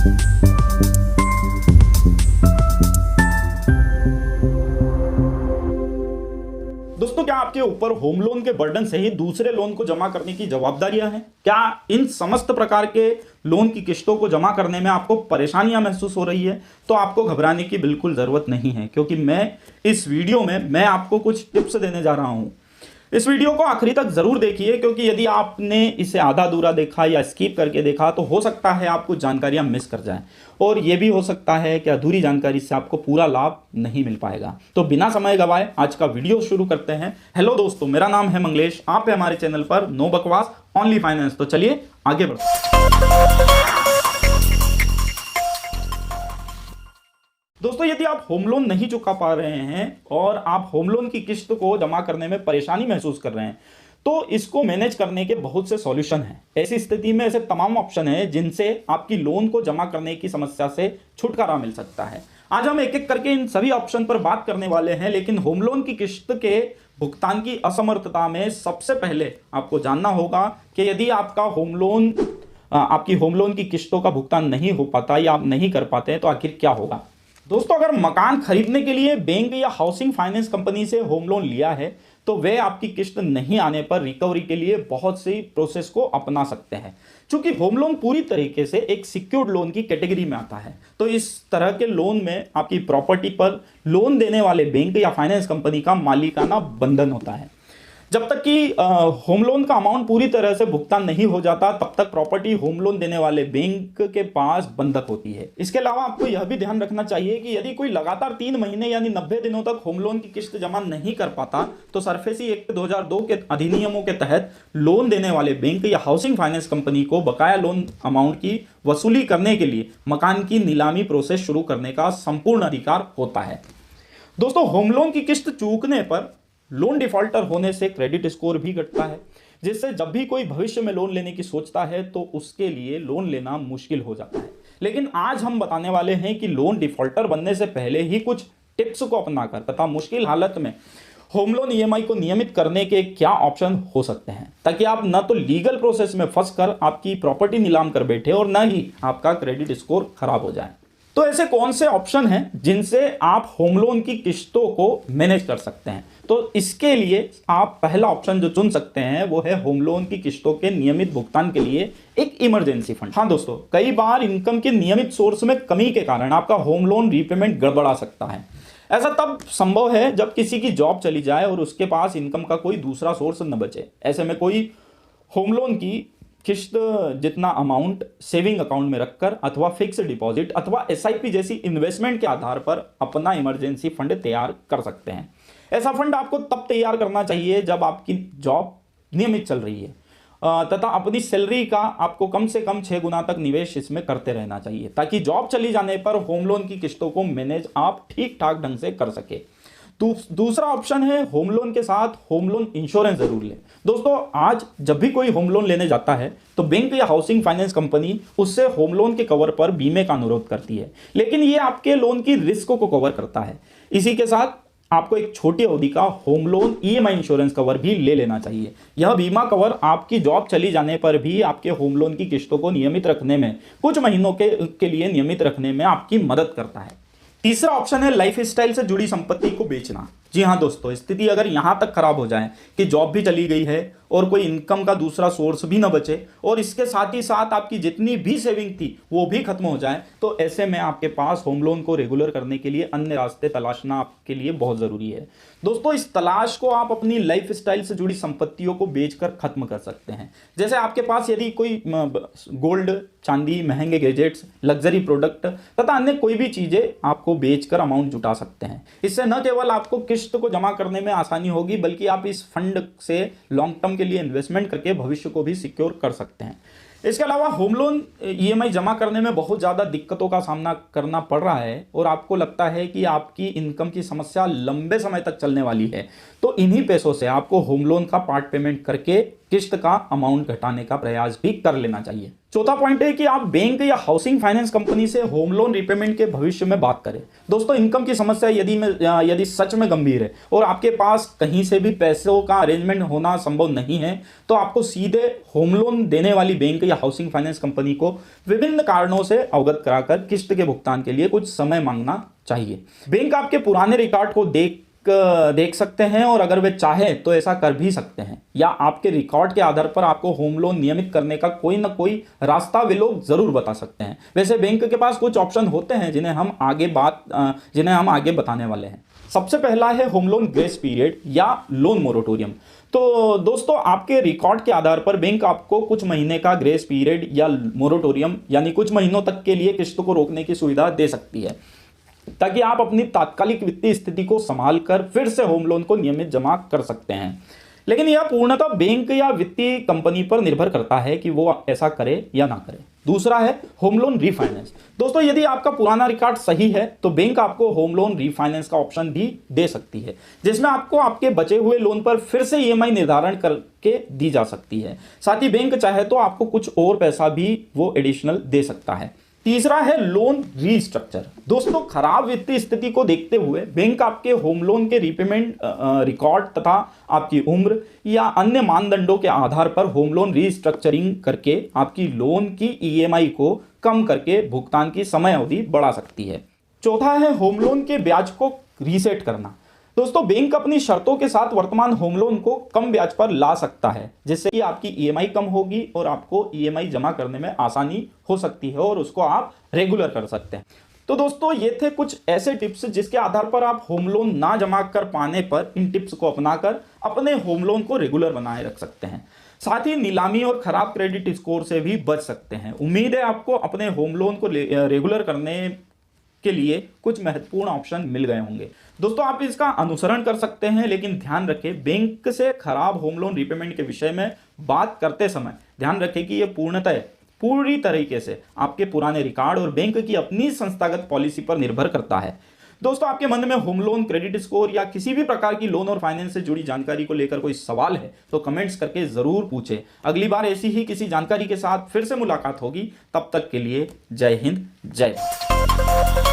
दोस्तों, क्या आपके ऊपर होम लोन के बर्डन से ही दूसरे लोन को जमा करने की जवाबदारियां हैं? क्या इन समस्त प्रकार के लोन की किस्तों को जमा करने में आपको परेशानियां महसूस हो रही है? तो आपको घबराने की बिल्कुल जरूरत नहीं है, क्योंकि मैं इस वीडियो में आपको कुछ टिप्स देने जा रहा हूं। इस वीडियो को आखिरी तक जरूर देखिए, क्योंकि यदि आपने इसे आधा अधूरा देखा या स्किप करके देखा तो हो सकता है आप कुछ जानकारियां मिस कर जाएं, और यह भी हो सकता है कि अधूरी जानकारी से आपको पूरा लाभ नहीं मिल पाएगा। तो बिना समय गवाए आज का वीडियो शुरू करते हैं। हेलो दोस्तों, मेरा नाम है मंगलेश, आप है हमारे चैनल पर नो बकवास ओनली फाइनेंस। तो चलिए आगे बढ़ते हैं। दोस्तों, यदि आप होम लोन नहीं चुका पा रहे हैं और आप होम लोन की किस्त को जमा करने में परेशानी महसूस कर रहे हैं, तो इसको मैनेज करने के बहुत से सॉल्यूशन हैं। ऐसी स्थिति में ऐसे तमाम ऑप्शन हैं जिनसे आपकी लोन को जमा करने की समस्या से छुटकारा मिल सकता है। आज हम एक एक करके इन सभी ऑप्शन पर बात करने वाले हैं, लेकिन होम लोन की किस्त के भुगतान की असमर्थता में सबसे पहले आपको जानना होगा कि यदि आपकी होम लोन की किस्तों का भुगतान नहीं हो पाता या आप नहीं कर पाते हैं तो आखिर क्या होगा। दोस्तों, अगर मकान खरीदने के लिए बैंक या हाउसिंग फाइनेंस कंपनी से होम लोन लिया है तो वे आपकी किस्त नहीं आने पर रिकवरी के लिए बहुत सी प्रोसेस को अपना सकते हैं। चूंकि होम लोन पूरी तरीके से एक सिक्योर्ड लोन की कैटेगरी में आता है, तो इस तरह के लोन में आपकी प्रॉपर्टी पर लोन देने वाले बैंक या फाइनेंस कंपनी का मालिकाना बंधन होता है। जब तक कि होम लोन का अमाउंट पूरी तरह से भुगतान नहीं हो जाता, तब तक प्रॉपर्टी होम लोन देने वाले बैंक के पास बंधक होती है। इसके अलावा आपको यह भी ध्यान रखना चाहिए कि यदि कोई लगातार 3 महीने यानी 90 दिनों तक होम लोन की किस्त जमा नहीं कर पाता, तो सरफेसी एक्ट 2002 के अधिनियमों के तहत लोन देने वाले बैंक या हाउसिंग फाइनेंस कंपनी को बकाया लोन अमाउंट की वसूली करने के लिए मकान की नीलामी प्रोसेस शुरू करने का संपूर्ण अधिकार होता है। दोस्तों, होम लोन की किस्त चूकने पर लोन डिफॉल्टर होने से क्रेडिट स्कोर भी घटता है, जिससे जब भी कोई भविष्य में लोन लेने की सोचता है तो उसके लिए लोन लेना मुश्किल हो जाता है। लेकिन आज हम बताने वाले हैं कि लोन डिफॉल्टर बनने से पहले ही कुछ टिप्स को अपनाकर तथा मुश्किल हालत में होम लोन ईएमआई को नियमित करने के क्या ऑप्शन हो सकते हैं, ताकि आप न तो लीगल प्रोसेस में फंसकर आपकी प्रॉपर्टी नीलाम कर बैठे और न ही आपका क्रेडिट स्कोर खराब हो जाए। तो ऐसे कौन से ऑप्शन हैं जिनसे आप होम लोन की किस्तों को मैनेज कर सकते हैं? तो इसके लिए आप पहला ऑप्शन जो चुन सकते हैं वो है होम लोन की किस्तों के नियमित भुगतान के लिए एक इमरजेंसी फंड। हाँ दोस्तों, कई बार इनकम के नियमित सोर्स में कमी के कारण आपका होम लोन रीपेमेंट गड़बड़ा सकता है। ऐसा तब संभव है जब किसी की जॉब चली जाए और उसके पास इनकम का कोई दूसरा सोर्स न बचे। ऐसे में कोई होम लोन की किस्त जितना अमाउंट सेविंग अकाउंट में रखकर अथवा फिक्स डिपॉजिट अथवा एसआईपी जैसी इन्वेस्टमेंट के आधार पर अपना इमरजेंसी फंड तैयार कर सकते हैं। ऐसा फंड आपको तब तैयार करना चाहिए जब आपकी जॉब नियमित चल रही है तथा अपनी सैलरी का आपको कम से कम 6 गुना तक निवेश इसमें करते रहना चाहिए, ताकि जॉब चली जाने पर होम लोन की किस्तों को मैनेज आप ठीक ठाक ढंग से कर सके। दूसरा ऑप्शन है होम लोन के साथ होम लोन इंश्योरेंस जरूर लें। दोस्तों, आज जब भी कोई होम लोन लेने जाता है तो बैंक या हाउसिंग फाइनेंस कंपनी उससे होम लोन के कवर पर बीमे का अनुरोध करती है, लेकिन ये आपके लोन की रिस्क को कवर करता है। इसी के साथ आपको एक छोटी अवधि का home loan EMI insurance cover भी ले लेना चाहिए। यह बीमा कवर आपकी जॉब चली जाने पर भी आपके होम लोन की किस्तों को नियमित रखने में, कुछ महीनों के लिए नियमित रखने में आपकी मदद करता है। तीसरा ऑप्शन है लाइफ स्टाइल से जुड़ी संपत्ति को बेचना। जी हाँ दोस्तों, स्थिति अगर यहां तक खराब हो जाए कि जॉब भी चली गई है और कोई इनकम का दूसरा सोर्स भी ना बचे और इसके साथ ही साथ आपकी जितनी भी सेविंग थी वो भी खत्म हो जाए, तो ऐसे में आपके पास होम लोन को रेगुलर करने के लिए अन्य रास्ते तलाशना आपके लिए बहुत जरूरी है। दोस्तों, इस तलाश को आप अपनी लाइफ स्टाइल से जुड़ी संपत्तियों को बेचकर खत्म कर सकते हैं। जैसे आपके पास यदि कोई गोल्ड, चांदी, महंगे गैजेट्स, लग्जरी प्रोडक्ट तथा अन्य कोई भी चीजें आपको बेचकर अमाउंट जुटा सकते हैं। इससे न केवल आपको किस्त को जमा करने में आसानी होगी, बल्कि आप इस फंड से लॉन्ग टर्म के लिए इन्वेस्टमेंट करके भविष्य को भी सिक्योर कर सकते हैं। इसके अलावा होम लोन ईएमआई जमा करने में बहुत ज़्यादा दिक्कतों का सामना करना पड़ रहा है और आपको लगता है कि आपकी इनकम की समस्या लंबे समय तक चलने वाली है, तो इन्हीं पैसों से आपको होम लोन का पार्ट पेमेंट करके किस्त का अमाउंट घटाने का प्रयास भी कर लेना चाहिए। चौथा पॉइंट है कि आप बैंक या हाउसिंग फाइनेंस कंपनी से होम लोन रिपेमेंट के भविष्य में बात करें। दोस्तों, इनकम की समस्या यदि सच में गंभीर है और आपके पास कहीं से भी पैसों का अरेंजमेंट होना संभव नहीं है, तो आपको सीधे होम लोन देने वाली बैंक या हाउसिंग फाइनेंस कंपनी को विभिन्न कारणों से अवगत कराकर किस्त के भुगतान के लिए कुछ समय मांगना चाहिए। बैंक आपके पुराने रिकॉर्ड को देख सकते हैं और अगर वे चाहें तो ऐसा कर भी सकते हैं, या आपके रिकॉर्ड के आधार पर आपको होम लोन नियमित करने का कोई ना कोई रास्ता वे लोग जरूर बता सकते हैं। वैसे बैंक के पास कुछ ऑप्शन होते हैं जिन्हें हम आगे बताने वाले हैं। सबसे पहला है होम लोन ग्रेस पीरियड या लोन मोरेटोरियम। तो दोस्तों, आपके रिकॉर्ड के आधार पर बैंक आपको कुछ महीने का ग्रेस पीरियड या मोरेटोरियम यानी कुछ महीनों तक के लिए किस्त को रोकने की सुविधा दे सकती है, ताकि आप अपनी तात्कालिक वित्तीय स्थिति को संभाल कर फिर से होम लोन को नियमित जमा कर सकते हैं। लेकिन यह पूर्णतः बैंक या वित्तीय कंपनी पर निर्भर करता है कि वो ऐसा करे या ना करे। दूसरा है होम लोन रीफाइनेंस। दोस्तों, यदि आपका पुराना रिकॉर्ड सही है तो बैंक आपको होम लोन रीफाइनेंस का ऑप्शन भी दे सकती है, जिसमें आपको आपके बचे हुए लोन पर फिर से ईएमआई निर्धारण करके दी जा सकती है। साथ ही बैंक चाहे तो आपको कुछ और पैसा भी वो एडिशनल दे सकता है। तीसरा है लोन रीस्ट्रक्चर। दोस्तों, खराब वित्तीय स्थिति को देखते हुए बैंक आपके होम लोन के रीपेमेंट रिकॉर्ड तथा आपकी उम्र या अन्य मानदंडों के आधार पर होम लोन रीस्ट्रक्चरिंग करके आपकी लोन की ईएमआई को कम करके भुगतान की समय अवधि बढ़ा सकती है। चौथा है होम लोन के ब्याज को रीसेट करना। दोस्तों, बैंक अपनी शर्तों के साथ वर्तमान होम लोन को कम ब्याज पर ला सकता है, जिससे कि आपकी ईएमआई कम होगी और आपको ईएमआई जमा करने में आसानी हो सकती है और उसको आप रेगुलर कर सकते हैं। तो दोस्तों, ये थे कुछ ऐसे टिप्स जिसके आधार पर आप होम लोन ना जमा कर पाने पर इन टिप्स को अपनाकर अपने होम लोन को रेगुलर बनाए रख सकते हैं। साथ ही नीलामी और खराब क्रेडिट स्कोर से भी बच सकते हैं। उम्मीद है आपको अपने होम लोन को रेगुलर करने के लिए कुछ महत्वपूर्ण ऑप्शन मिल गए होंगे। दोस्तों, आप इसका अनुसरण कर सकते हैं, लेकिन ध्यान रखें, बैंक से खराब होम लोन रीपेमेंट के विषय में बात करते समय ध्यान रखें कि यह पूरी तरीके से आपके पुराने रिकॉर्ड और बैंक की अपनी संस्थागत पॉलिसी पर निर्भर करता है। दोस्तों, आपके मन में होम लोन, क्रेडिट स्कोर या किसी भी प्रकार की लोन और फाइनेंस से जुड़ी जानकारी को लेकर कोई सवाल है तो कमेंट्स करके जरूर पूछें। अगली बार ऐसी ही किसी जानकारी के साथ फिर से मुलाकात होगी। तब तक के लिए जय हिंद, जय भारत।